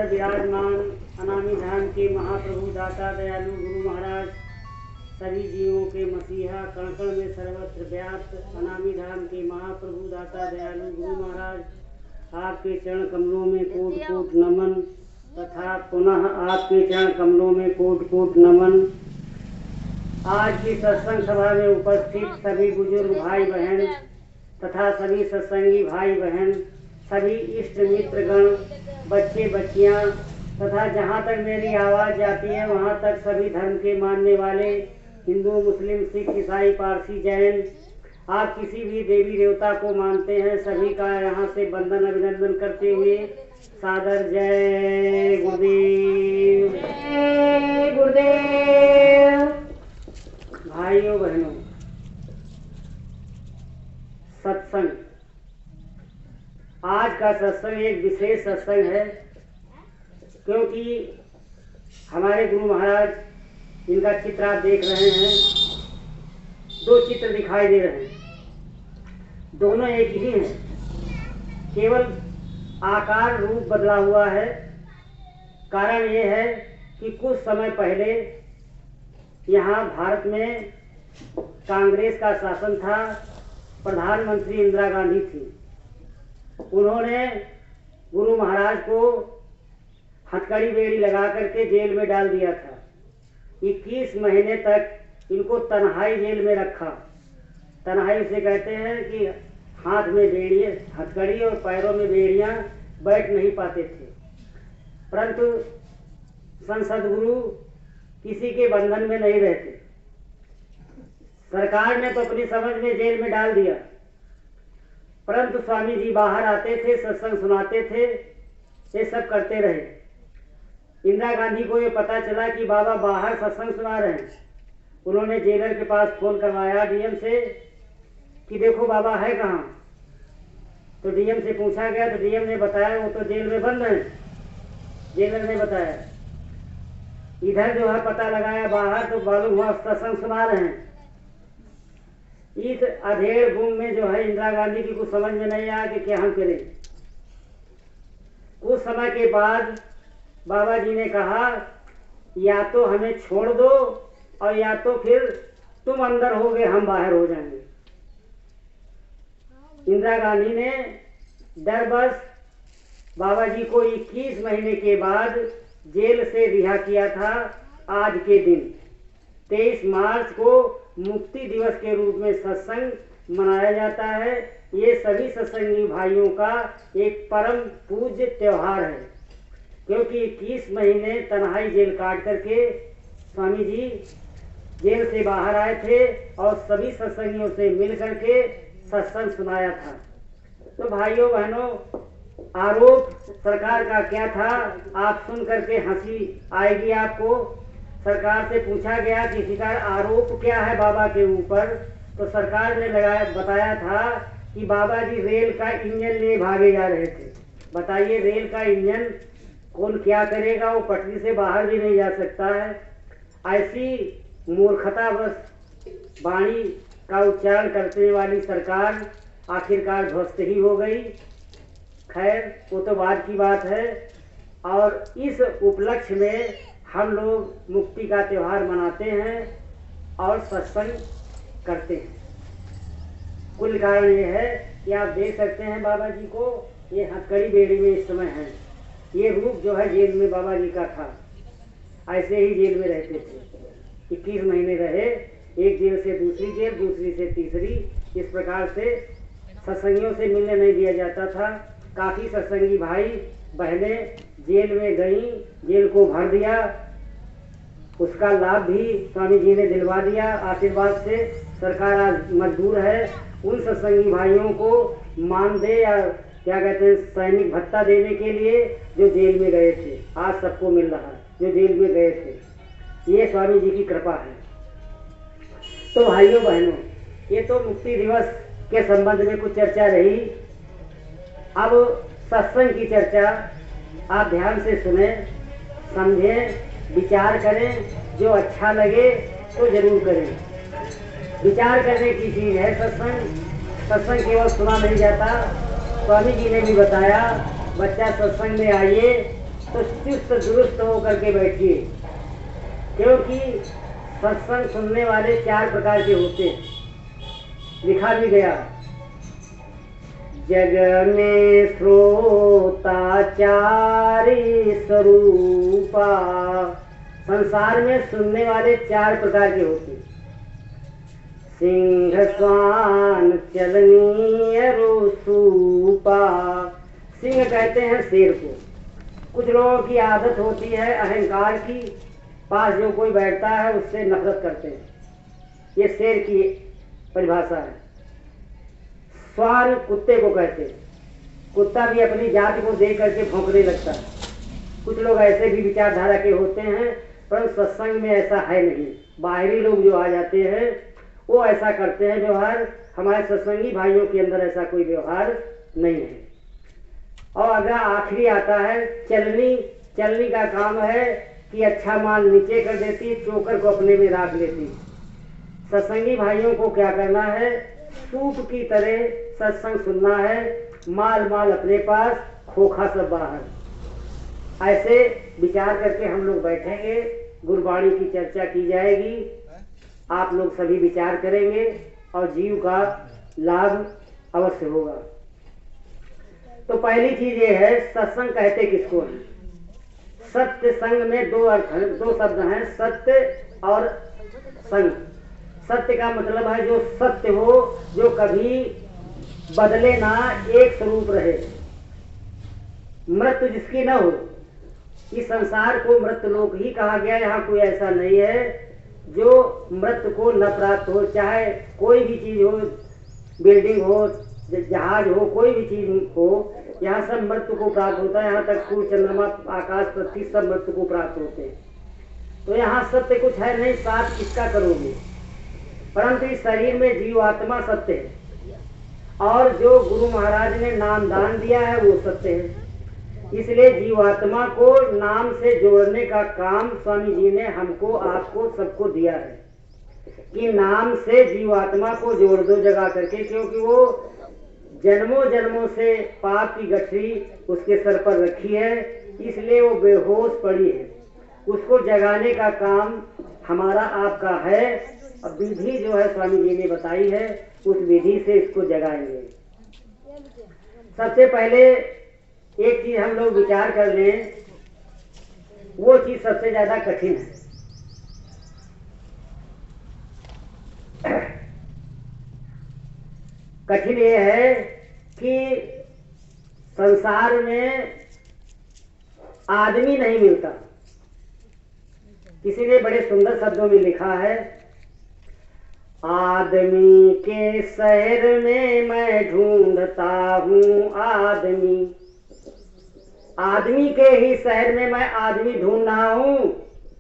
पर विराजमान अनामी धाम के महाप्रभु दाता दयालु गुरु महाराज, सभी जीवों के मसीहा, कण कण में सर्वत्र व्याप्त अनामी धाम के महाप्रभु दाता दयालु गुरु महाराज, आपके चरण कमलों में कोट कोट नमन तथा पुनः आपके चरण कमलों में कोट कोट नमन। आज की सत्संग सभा में उपस्थित सभी बुजुर्ग भाई बहन तथा सभी सत्संगी भाई बहन, सभी इष्ट मित्र गण, बच्चे बच्चियां तथा जहां तक मेरी आवाज़ जाती है वहां तक सभी धर्म के मानने वाले हिंदू, मुस्लिम, सिख, ईसाई, पारसी, जैन, आप किसी भी देवी देवता को मानते हैं, सभी का यहाँ से वंदन अभिनंदन करते हुए सादर जय गुरुदेव, जय गुरुदेव। भाइयों बहनों, सत्संग, आज का सत्संग एक विशेष सत्संग है, क्योंकि हमारे गुरु महाराज, इनका चित्र आप देख रहे हैं, दो चित्र दिखाई दे रहे हैं, दोनों एक ही हैं, केवल आकार रूप बदला हुआ है। कारण ये है कि कुछ समय पहले यहाँ भारत में कांग्रेस का शासन था, प्रधानमंत्री इंदिरा गांधी थी। उन्होंने गुरु महाराज को हथकड़ी बेड़ी लगा करके जेल में डाल दिया था। 21 महीने तक इनको तन्हाई जेल में रखा। तन्हाई से कहते हैं कि हाथ में बेड़ियाँ, हथकड़ी और पैरों में बेड़ियाँ, बैठ नहीं पाते थे। परंतु संसद गुरु किसी के बंधन में नहीं रहते। सरकार ने तो अपनी समझ में जेल में डाल दिया, परंतु स्वामी जी बाहर आते थे, सत्संग सुनाते थे, ये सब करते रहे। इंदिरा गांधी को ये पता चला कि बाबा बाहर सत्संग सुना रहे हैं। उन्होंने जेलर के पास फोन करवाया डीएम से कि देखो बाबा है कहाँ। तो डीएम से पूछा गया तो डीएम ने बताया वो तो जेल में बंद है। जेलर ने बताया। इधर जो है पता लगाया बाहर, तो मालूम हुआ सत्संग सुना रहे हैं। इस अधेड़ गुम में जो है इंदिरा गांधी की कुछ समझ में नहीं आया कि क्या हम करें। कुछ समय के बाद बाबा जी ने कहा या तो हमें छोड़ दो और या तो फिर तुम अंदर होगे, हम बाहर हो जाएंगे। इंदिरा गांधी ने डरबस बाबा जी को 21 महीने के बाद जेल से रिहा किया था। आज के दिन 23 मार्च को मुक्ति दिवस के रूप में सत्संग मनाया जाता है। ये सभी सत्संगी भाइयों का एक परम पूज्य त्योहार है, क्योंकि 21 महीने तन्हाई जेल काट करके स्वामी जी जेल से बाहर आए थे और सभी सत्संगियों से मिल करके सत्संग सुनाया था। तो भाइयों बहनों, आरोप सरकार का क्या था, आप सुन करके हंसी आएगी आपको। सरकार से पूछा गया कि इसी का आरोप क्या है बाबा के ऊपर, तो सरकार ने बताया था कि बाबा जी रेल का इंजन ले भागे जा रहे थे। बताइए, रेल का इंजन कौन क्या करेगा, वो पटरी से बाहर भी नहीं जा सकता है। ऐसी मूर्खता बस वाणी का उच्चारण करने वाली सरकार आखिरकार ध्वस्त ही हो गई। खैर, वो तो बाद की बात है। और इस उपलक्ष्य में हम लोग मुक्ति का त्योहार मनाते हैं और सत्संग करते हैं। कुल कारण ये है कि आप देख सकते हैं बाबा जी को, ये हथकड़ी बेड़ी में इस समय है। ये रूप जो है जेल में बाबा जी का था, ऐसे ही जेल में रहते थे। 21 महीने रहे, एक जेल से दूसरी जेल, दूसरी से तीसरी, इस प्रकार से सत्संगियों से मिलने नहीं दिया जाता था। काफ़ी सत्संगी भाई बहनें जेल में गई, जेल को भर दिया, उसका लाभ भी स्वामी जी ने दिलवा दिया आशीर्वाद से। सरकार आज मजबूर है उन सत्संगी भाइयों को मानदेय या क्या कहते हैं सैनिक भत्ता देने के लिए जो जेल में गए थे। आज सबको मिल रहा है जो जेल में गए थे। ये स्वामी जी की कृपा है। तो भाइयों बहनों, ये तो मुक्ति दिवस के संबंध में कुछ चर्चा रही। अब सत्संग की चर्चा आप ध्यान से सुने, समझें, विचार करें, जो अच्छा लगे तो जरूर करें। विचार करने की चीज़ है सत्संग। सत्संग केवल सुना नहीं जाता। स्वामी जी ने भी बताया, बच्चा सत्संग में आइए तो चुस्त दुरुस्त होकर के बैठिए, क्योंकि सत्संग सुनने वाले 4 प्रकार के होते हैं, लिखा भी गया। जग में श्रोता 4 स्वरूपा, संसार में सुनने वाले 4 प्रकार के होते हैं। सिंह स्वान चलनी रूसूपा, सिंह कहते हैं शेर को। कुछ लोगों की आदत होती है अहंकार की, पास जो कोई बैठता है उससे नफरत करते हैं, ये शेर की परिभाषा है। स्वान कुत्ते को कहते हैं, कुत्ता भी अपनी जाति को देख करके भौंकने लगता है। कुछ लोग ऐसे भी विचारधारा के होते हैं, परंतु सत्संग में ऐसा है नहीं। बाहरी लोग जो आ जाते हैं वो ऐसा करते हैं व्यवहार, हमारे सत्संगी भाइयों के अंदर ऐसा कोई व्यवहार नहीं है। और अगर आखिरी आता है चलनी, चलनी का काम है कि अच्छा माल नीचे कर देती, चोकर को अपने में रख लेती। सत्संगी भाइयों को क्या करना है, सूप की तरह सत्संग सुनना है, माल माल अपने पास, खोखा सब बाहर। ऐसे विचार करके हम लोग बैठेंगे, गुरबाणी की चर्चा की जाएगी, आप लोग सभी विचार करेंगे और जीव का लाभ अवश्य होगा। तो पहली चीज ये है, सत्संग कहते किसको है? सत्य संग में 2 अर्थ हैं, 2 शब्द हैं, सत्य और संग। सत्य का मतलब है जो सत्य हो, जो कभी बदले ना, एक स्वरूप रहे, मृत्यु जिसकी न हो। इस संसार को मृत्यु लोक ही कहा गया, यहाँ कोई ऐसा नहीं है जो मृत्यु को न प्राप्त हो। चाहे कोई भी चीज हो, बिल्डिंग हो, जहाज हो, कोई भी चीज हो, यहाँ सब मृत्यु को प्राप्त होता है। यहाँ तक सूर्य चंद्रमा आकाश पृथ्वी सब मृत्यु को प्राप्त होते हैं। तो यहाँ सत्य कुछ है नहीं, साथ किसका करोगे? परंतु इस शरीर में जीवात्मा सत्य है, और जो गुरु महाराज ने नाम दान दिया है वो सत्य है। इसलिए जीवात्मा को नाम से जोड़ने का काम स्वामी जी ने हमको, आपको, सबको दिया है कि नाम से जीवात्मा को जोड़ दो जगा करके, क्योंकि वो जन्मों जन्मों से पाप की गठरी उसके सर पर रखी है, इसलिए वो बेहोश पड़ी है। उसको जगाने का काम हमारा आपका है। अब विधि जो है स्वामी जी ने बताई है, उस विधि से इसको जगाएंगे। सबसे पहले एक चीज हम लोग विचार कर लें, वो चीज सबसे ज्यादा कठिन है। कठिन ये है कि संसार में आदमी नहीं मिलता। किसी ने बड़े सुंदर शब्दों में लिखा है, आदमी के शहर में मैं ढूंढता हूँ आदमी। आदमी के ही शहर में मैं आदमी ढूंढ रहा हूँ,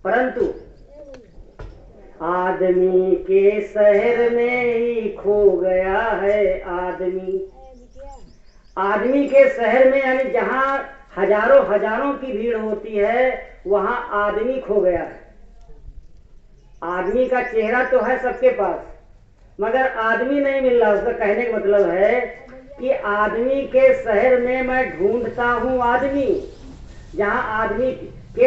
परंतु आदमी के शहर में ही खो गया है आदमी। आदमी के शहर में यानी जहाँ हजारों हजारों की भीड़ होती है, वहाँ आदमी खो गया है। आदमी का चेहरा तो है सबके पास, मगर आदमी नहीं मिल रहा। उसका कहने का मतलब है कि आदमी के शहर में मैं ढूंढता हूँ आदमी। जहाँ आदमी के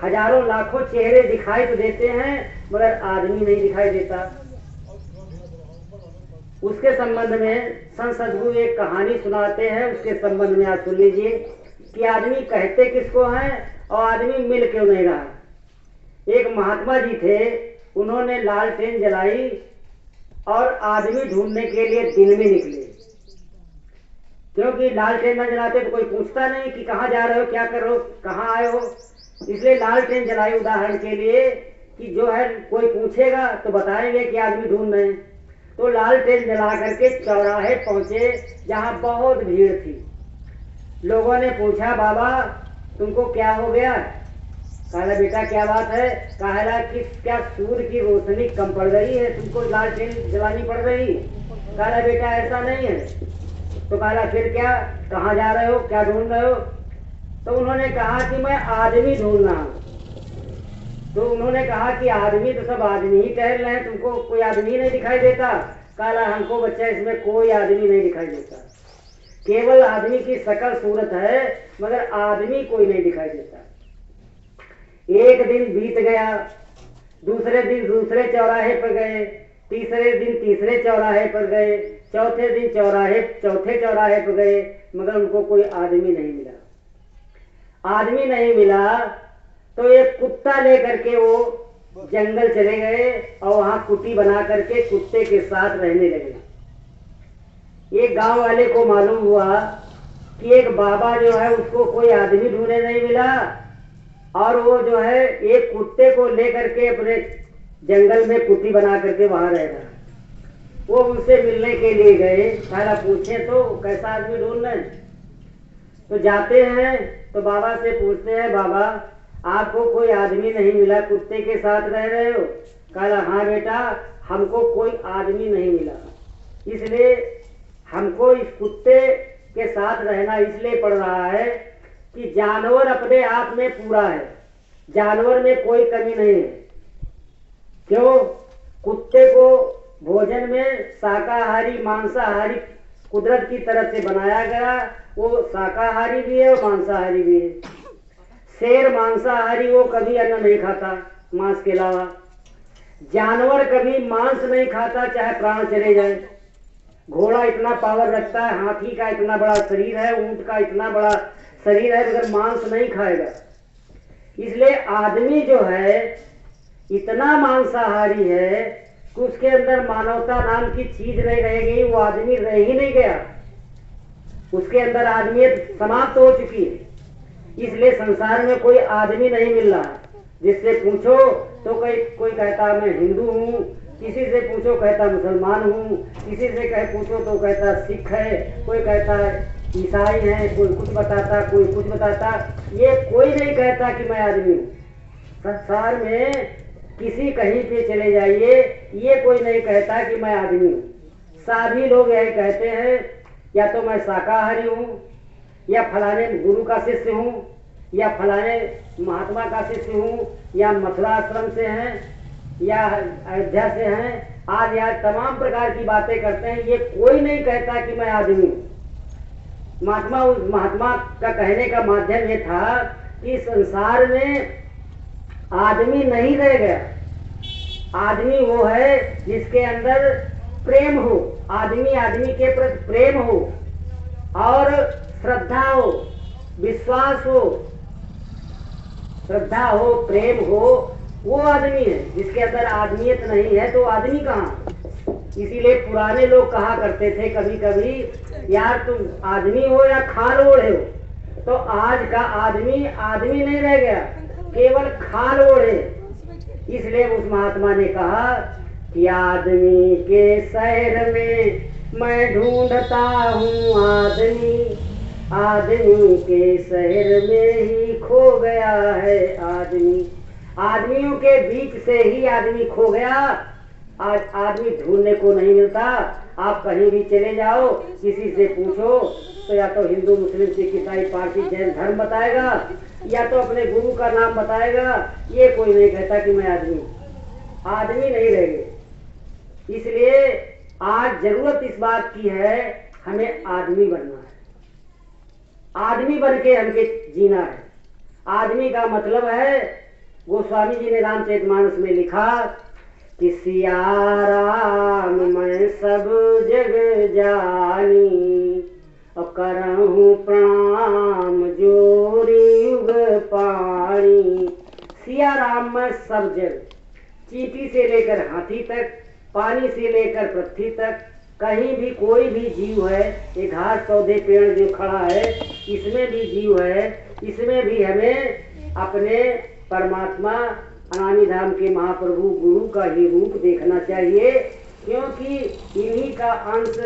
हजारों लाखों चेहरे दिखाई तो देते हैं, मगर आदमी नहीं दिखाई देता। उसके संबंध में संत सद्गुरु एक कहानी सुनाते हैं, उसके संबंध में आप सुन लीजिए कि आदमी कहते किसको हैं और आदमी मिल क्यों नहीं रहा। एक महात्मा जी थे, उन्होंने लालटेन जलाई और आदमी ढूंढने के लिए दिन में निकले, क्योंकि लालटेन न जलाते तो कोई पूछता नहीं कि कहाँ जा रहे हो, क्या कर रहे हो, कहाँ आए हो। इसलिए लालटेन जलाई उदाहरण के लिए कि जो है कोई पूछेगा तो बताएंगे कि आदमी ढूंढ रहे हैं। तो लालटेन जला करके चौराहे पहुंचे जहाँ बहुत भीड़ थी। लोगों ने पूछा, बाबा तुमको क्या हो गया? कहा, बेटा क्या बात है? कहा कि क्या सूर्य की रोशनी कम पड़ गई है, तुमको लालटेन जलानी पड़ रही? कहा, बेटा ऐसा नहीं है। तो कहा, फिर क्या, कहाँ जा रहे हो, क्या ढूंढ रहे हो? तो उन्होंने कहा कि मैं आदमी ढूंढ रहा हूँ। तो उन्होंने कहा कि आदमी तो सब आदमी ही टहल रहे हैं, तुमको कोई आदमी नहीं दिखाई देता? कहा, हमको बच्चा इसमें कोई आदमी नहीं दिखाई देता। केवल आदमी की शकल सूरत है, मगर आदमी कोई नहीं दिखाई देता। एक दिन बीत गया, दूसरे दिन दूसरे चौराहे पर गए, तीसरे दिन तीसरे चौराहे पर गए, चौथे दिन चौथे चौराहे पर गए, मगर उनको कोई आदमी नहीं मिला। आदमी नहीं मिला तो एक कुत्ता लेकर के वो जंगल चले गए और वहां कुटी बना करके कुत्ते के साथ रहने लगे। एक गांव वाले को मालूम हुआ कि एक बाबा जो है उसको कोई आदमी ढूंढने नहीं मिला और वो जो है एक कुत्ते को लेकर के अपने जंगल में कुटी बना करके वहां रह रहा। वो उनसे मिलने के लिए गए, सारा पूछे तो कैसा आदमी ढूंढ रहे। तो जाते हैं तो बाबा से पूछते हैं, बाबा आपको कोई आदमी नहीं मिला, कुत्ते के साथ रह रहे हो? कहा हाँ बेटा, हमको कोई आदमी नहीं मिला, इसलिए हमको इस कुत्ते के साथ रहना इसलिए पड़ रहा है कि जानवर अपने आप में पूरा है, जानवर में कोई कमी नहीं है। क्यों? कुत्ते को भोजन में शाकाहारी मांसाहारी कुदरत की तरफ से बनाया गया, वो शाकाहारी भी है और मांसाहारी भी है। शेर मांसाहारी, वो कभी अन्न नहीं खाता मांस के अलावा। जानवर कभी मांस नहीं खाता चाहे प्राण चले जाए। घोड़ा इतना पावर रखता है, हाथी का इतना बड़ा शरीर है, ऊंट का इतना बड़ा शरीर है, मगर मांस नहीं खाएगा। इसलिए आदमी जो है इतना मांसाहारी है कि उसके अंदर मानवता नाम की चीज नहीं रह गई, वो आदमी रह ही नहीं गया, उसके अंदर आदमियत समाप्त हो चुकी है। इसलिए संसार में कोई आदमी नहीं मिल रहा। जिससे पूछो तो कोई कहता मैं हिंदू हूँ, किसी से पूछो कहता मुसलमान हूँ, किसी से पूछो तो कहता सिख है, कोई कहता ईसाई है, कोई कुछ बताता, कोई कुछ बताता। ये कोई नहीं कहता कि मैं आदमी हूँ। संसार में किसी कहीं पे चले जाइए, ये कोई नहीं कहता कि मैं आदमी हूँ। सभी लोग यही कहते हैं, या तो मैं शाकाहारी हूँ, या फलाने गुरु का शिष्य हूँ, या फलाने महात्मा का शिष्य हूँ, या मथुरा आश्रम से हैं, या अयोध्या से हैं। आज तमाम प्रकार की बातें करते हैं। ये कोई नहीं कहता कि मैं आदमी हूँ। महात्मा का कहने का माध्यम ये था कि संसार में आदमी नहीं रह गया। आदमी वो है जिसके अंदर प्रेम हो, आदमी आदमी के प्रति प्रेम हो और श्रद्धा हो, विश्वास हो, श्रद्धा हो, प्रेम हो, वो आदमी है। जिसके अंदर आदमियत नहीं है तो आदमी कहाँ? इसीलिए पुराने लोग कहा करते थे कभी कभी, यार तुम आदमी हो या खाल ओढ़े हो। तो आज का आदमी आदमी नहीं रह गया, केवल खाल ओढ़े। इसलिए उस महात्मा ने कहा कि आदमी के शहर में मैं ढूंढता हूँ आदमी, आदमी के शहर में ही खो गया है आदमी। आदमियों के बीच से ही आदमी खो गया। आज आदमी ढूंढने को नहीं मिलता। आप कहीं भी चले जाओ, किसी से पूछो तो या तो हिंदू मुस्लिम सिख ईसाई पारसी जैन धर्म बताएगा, या तो अपने गुरु का नाम बताएगा। ये कोई नहीं कहता कि मैं आदमी नहीं रह गए। इसलिए आज जरूरत इस बात की है, हमें आदमी बनना है, आदमी बन के हमके जीना है। आदमी का मतलब है, गोस्वामी जी ने रामचरितमानस में लिखा कि सिया राम मैं सब जग जानी, और करहूँ प्रणाम जोरी युग पानी। सिया राम मैं सब जग, चींटी से लेकर हाथी तक, पानी से लेकर पृथ्वी तक, कहीं भी कोई भी जीव है, ये घास पौधे पेड़ जो खड़ा है इसमें भी जीव है। इसमें भी हमें अपने परमात्मा अनामी धाम के महाप्रभु गुरु का ही रूप देखना चाहिए, क्योंकि इन्हीं का अंश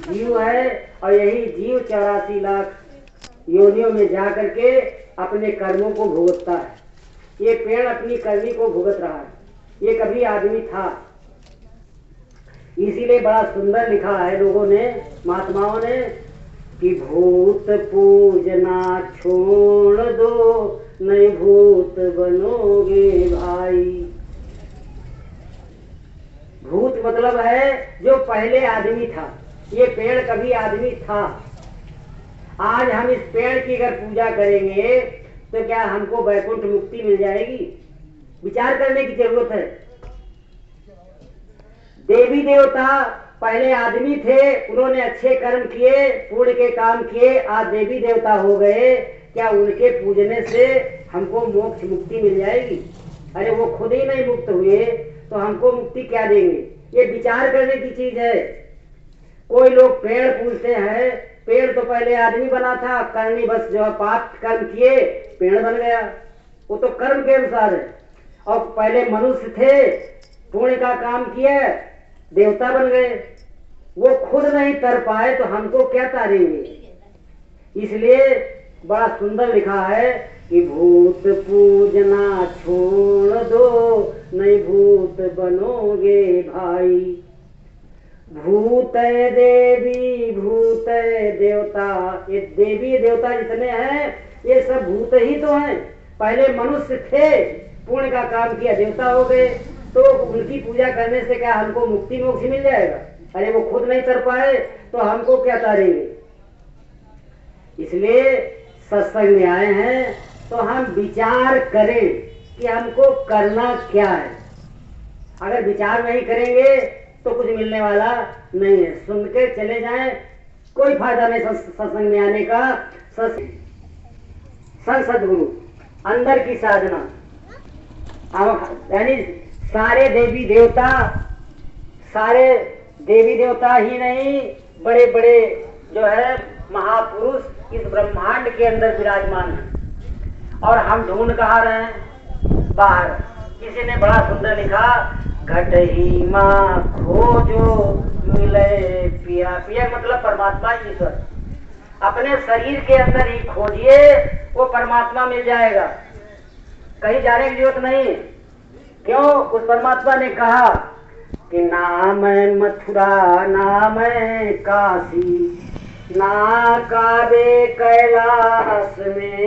जीव है और यही जीव 84 लाख योनियों में जा करके अपने कर्मों को भुगतता है। ये पेड़ अपनी करनी को भुगत रहा है, ये कभी आदमी था। इसीलिए बड़ा सुंदर लिखा है लोगों ने, महात्माओं ने, कि भूत पूजना छोड़ दो, नहीं भूत बनोगे भाई। भूत मतलब है जो पहले आदमी था। ये पेड़ कभी आदमी था, आज हम इस पेड़ की अगर पूजा करेंगे तो क्या हमको वैकुंठ मुक्ति मिल जाएगी? विचार करने की जरूरत है। देवी देवता पहले आदमी थे, उन्होंने अच्छे कर्म किए, पुण्य के काम किए, आज देवी देवता हो गए। क्या उनके पूजने से हमको मोक्ष मुक्ति मिल जाएगी? अरे वो खुद ही नहीं मुक्त हुए तो हमको मुक्ति क्या देंगे? ये विचार करने की चीज है। कोई लोग पेड़ पूजते हैं, पेड़ तो पहले आदमी बना था, करनी बस जो पाप कर्म किए पेड़ बन गया, वो तो कर्म के अनुसार है। और पहले मनुष्य थे, पुण्य का काम किया, देवता बन गए। वो खुद नहीं तर पाए तो हमको क्या तारेंगे? इसलिए बड़ा सुंदर लिखा है कि भूत पूजना छोड़ दो, नहीं भूत बनोगे भाई। भूत देवी भूत देवता, ये देवी देवता जितने हैं ये सब भूत ही तो हैं। पहले मनुष्य थे, पुण्य का काम किया, देवता हो गए, तो उनकी पूजा करने से क्या हमको मुक्ति मोक्ष मिल जाएगा? अरे वो खुद नहीं कर पाए तो हमको क्या तारेंगे? इसलिए सत्संग में आए हैं तो हम विचार करें कि हमको करना क्या है। अगर विचार नहीं करेंगे तो कुछ मिलने वाला नहीं है। सुन के चले जाएं, कोई फायदा नहीं सत्संग में आने का। सदगुरु अंदर की साधना, यानी सारे देवी देवता ही नहीं, बड़े बड़े जो है महापुरुष इस ब्रह्मांड के अंदर विराजमान हैं। और हम ढूंढ कहाँ रहे हैं? बाहर। किसी ने बड़ा सुंदर लिखा, घट ही माँ खोजो मिले पिया। पिया मतलब परमात्मा ईश्वर। अपने शरीर के अंदर ही खोजिए, वो परमात्मा मिल जाएगा, कहीं जाने की जरूरत नहीं। क्यों? उस परमात्मा ने कहा कि नाम मथुरा नाम काशी, ना काबे कैलाश में